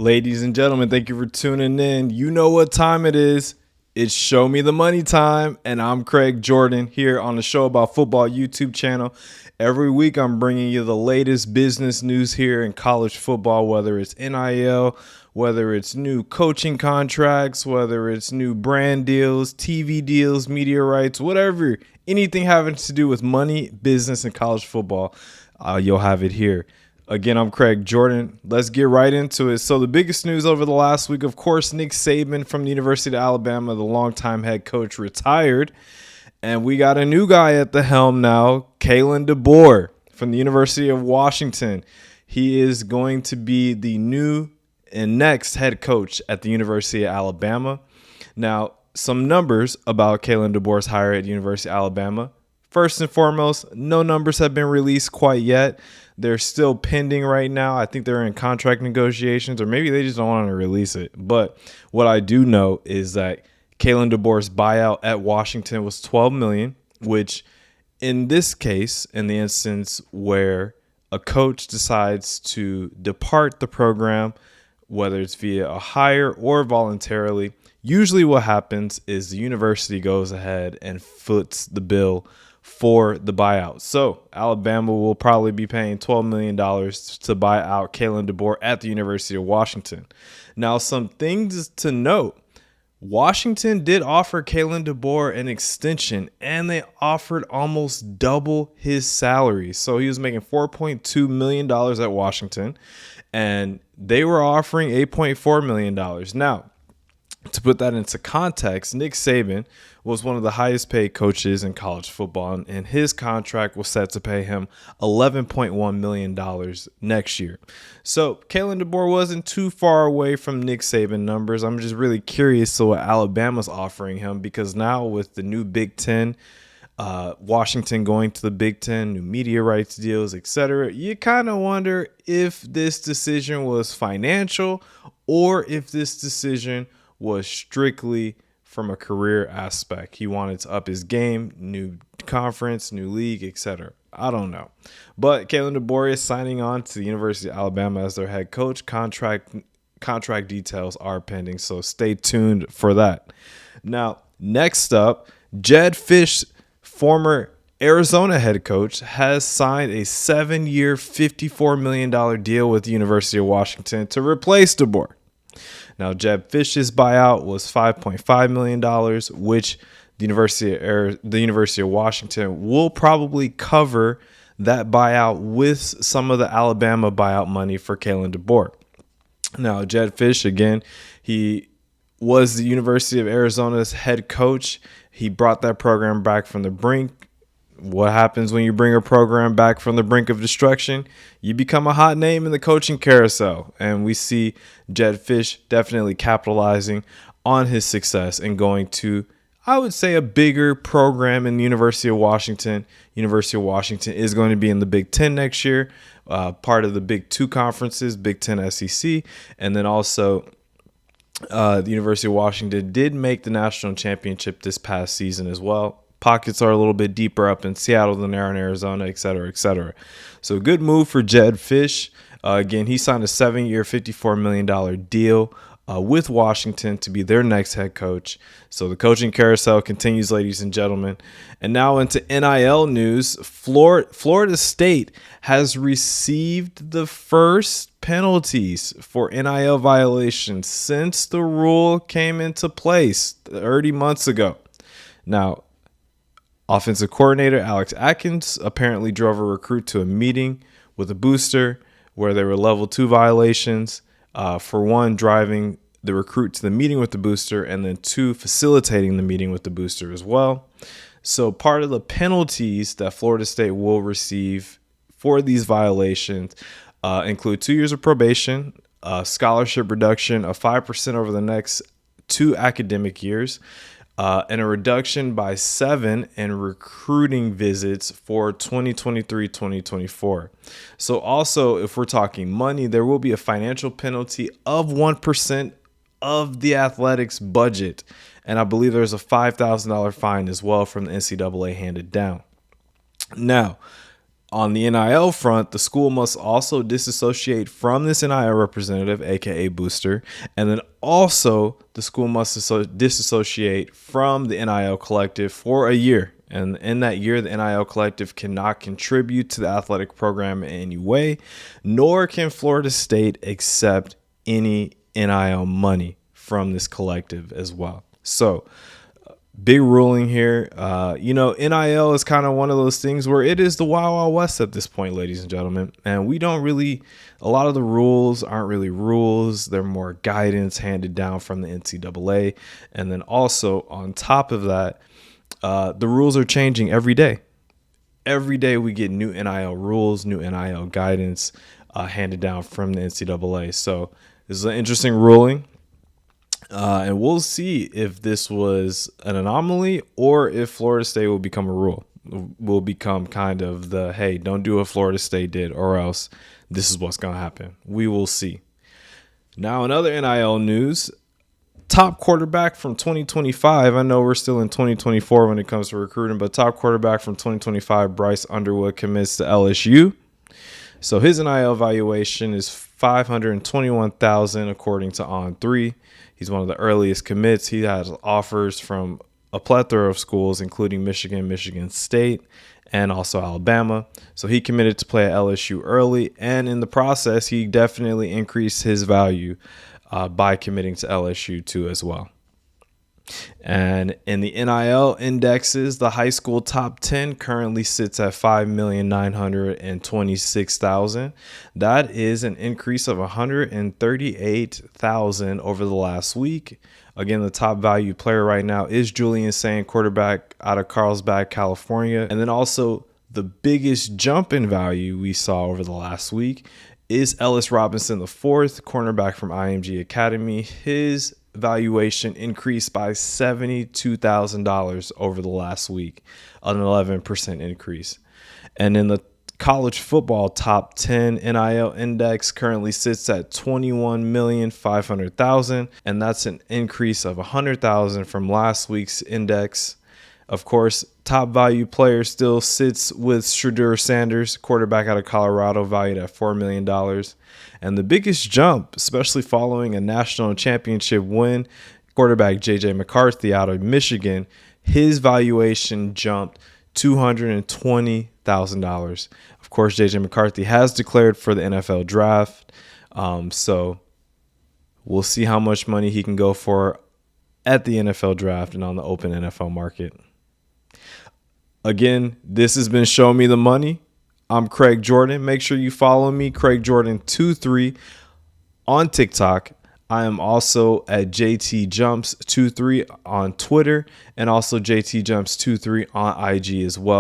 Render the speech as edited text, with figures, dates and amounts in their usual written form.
Ladies and gentlemen, thank you for tuning in. You know what time it is. It's Show Me the Money time, and I'm Craig Jordan here on the Show About Football YouTube channel. Every week, I'm bringing you the latest business news here in college football, whether it's NIL, whether it's new coaching contracts, whether it's new brand deals, TV deals, media rights, whatever, anything having to do with money, business, and college football, you'll have it here. Again, I'm Craig Jordan. Let's get right into it. So the biggest news over the last week, of course, Nick Saban from the University of Alabama, the longtime head coach, retired. And we got a new guy at the helm now, Kalen DeBoer from the University of Washington. He is going to be the new and next head coach at the University of Alabama. Now, some numbers about Kalen DeBoer's hire at the University of Alabama. First and foremost, no numbers have been released quite yet. They're still pending right now. I think they're in contract negotiations, or maybe they just don't want to release it. But what I do know is that Kalen DeBoer's buyout at Washington was $12 million, which in this case, in the instance where a coach decides to depart the program, whether it's via a hire or voluntarily, usually what happens is the university goes ahead and foots the bill for the buyout. So Alabama will probably be paying $12 million to buy out Kalen DeBoer at the University of Washington. Now, some things to note. Washington did offer Kalen DeBoer an extension, and they offered almost double his salary. So he was making $4.2 million at Washington, and they were offering $8.4 million. Now, to put that into context, Nick Saban was one of the highest paid coaches in college football, and his contract was set to pay him $11.1 million next year. So Kalen DeBoer wasn't too far away from Nick Saban numbers. I'm just really curious to what Alabama's offering him, because now with the new Big Ten, Washington going to the Big Ten, new media rights deals, etc., you kind of wonder if this decision was financial or if this decision was strictly from a career aspect. He wanted to up his game, new conference, new league, etc. I don't know. But Kalen DeBoer is signing on to the University of Alabama as their head coach. Contract details are pending, so stay tuned for that. Now, next up, Jedd Fisch, former Arizona head coach, has signed a 7-year, $54 million deal with the University of Washington to replace DeBoer. Now, Jedd Fisch's buyout was $5.5 million, which the University of Washington will probably cover that buyout with some of the Alabama buyout money for Kalen DeBoer. Now, Jedd Fisch, again, he was the University of Arizona's head coach. He brought that program back from the brink. What happens when you bring a program back from the brink of destruction? You become a hot name in the coaching carousel. And we see Jedd Fisch definitely capitalizing on his success and going to, I would say, a bigger program in the University of Washington. University of Washington is going to be in the Big Ten next year, part of the Big Two conferences, Big Ten, SEC. And then also the University of Washington did make the national championship this past season as well. Pockets are a little bit deeper up in Seattle than they are in Arizona, et cetera, et cetera. So good move for Jedd Fisch. Again, he signed a 7-year, $54 million deal with Washington to be their next head coach. So the coaching carousel continues, ladies and gentlemen. And now into NIL news. Florida State has received the first penalties for NIL violations since the rule came into place 30 months ago. Now, offensive coordinator Alex Atkins apparently drove a recruit to a meeting with a booster where there were level 2 violations. For one, driving the recruit to the meeting with the booster, and then 2, facilitating the meeting with the booster as well. So part of the penalties that Florida State will receive for these violations include 2 years of probation, scholarship reduction of 5% over the next 2 academic years, and a reduction by 7 in recruiting visits for 2023-2024. So also, if we're talking money, there will be a financial penalty of 1% of the athletics budget. And I believe there's a $5,000 fine as well from the NCAA handed down. Now, On the NIL front, the school must also disassociate from this NIL representative, aka booster, and then also the school must disassociate from the NIL collective for a year. And in that year, the NIL collective cannot contribute to the athletic program in any way, nor can Florida State accept any NIL money from this collective as well. So, big ruling here. NIL is kind of one of those things where it is the Wild Wild West at this point, ladies and gentlemen. And we don't really, a lot of the rules aren't really rules. They're more guidance handed down from the NCAA. And then also on top of that, the rules are changing every day. Every day we get new NIL rules, new NIL guidance handed down from the NCAA. So this is an interesting ruling. And we'll see if this was an anomaly or if Florida State will become a rule. Will become kind of the, hey, don't do what Florida State did or else this is what's going to happen. We will see. Now, in other NIL news, top quarterback from 2025. I know we're still in 2024 when it comes to recruiting, but top quarterback from 2025, Bryce Underwood, commits to LSU. So his NIL valuation is $521,000 according to On3. He's one of the earliest commits. He has offers from a plethora of schools, including Michigan, Michigan State, and also Alabama. So he committed to play at LSU early, and in the process, he definitely increased his value by committing to LSU too as well. And in the NIL indexes, the high school top 10 currently sits at $5,926,000. That is an increase of $138,000 over the last week. Again, the top value player right now is Julian Sain, quarterback out of Carlsbad, California. And then also the biggest jump in value we saw over the last week is Ellis Robinson, the fourth cornerback from IMG Academy. His valuation increased by $72,000 over the last week, an 11% increase. And in the college football top 10 NIL index currently sits at $21,500,000, and that's an increase of $100,000 from last week's index. Of course, top value player still sits with Shedeur Sanders, quarterback out of Colorado, valued at $4 million. And the biggest jump, especially following a national championship win, quarterback J.J. McCarthy out of Michigan, his valuation jumped $220,000. Of course, J.J. McCarthy has declared for the NFL draft. So we'll see how much money he can go for at the NFL draft and on the open NFL market. Again, this has been Show Me the Money. I'm Craig Jordan. Make sure you follow me, Craig Jordan23, on TikTok. I am also at JTJumps23 on Twitter and also JTJumps23 on IG as well.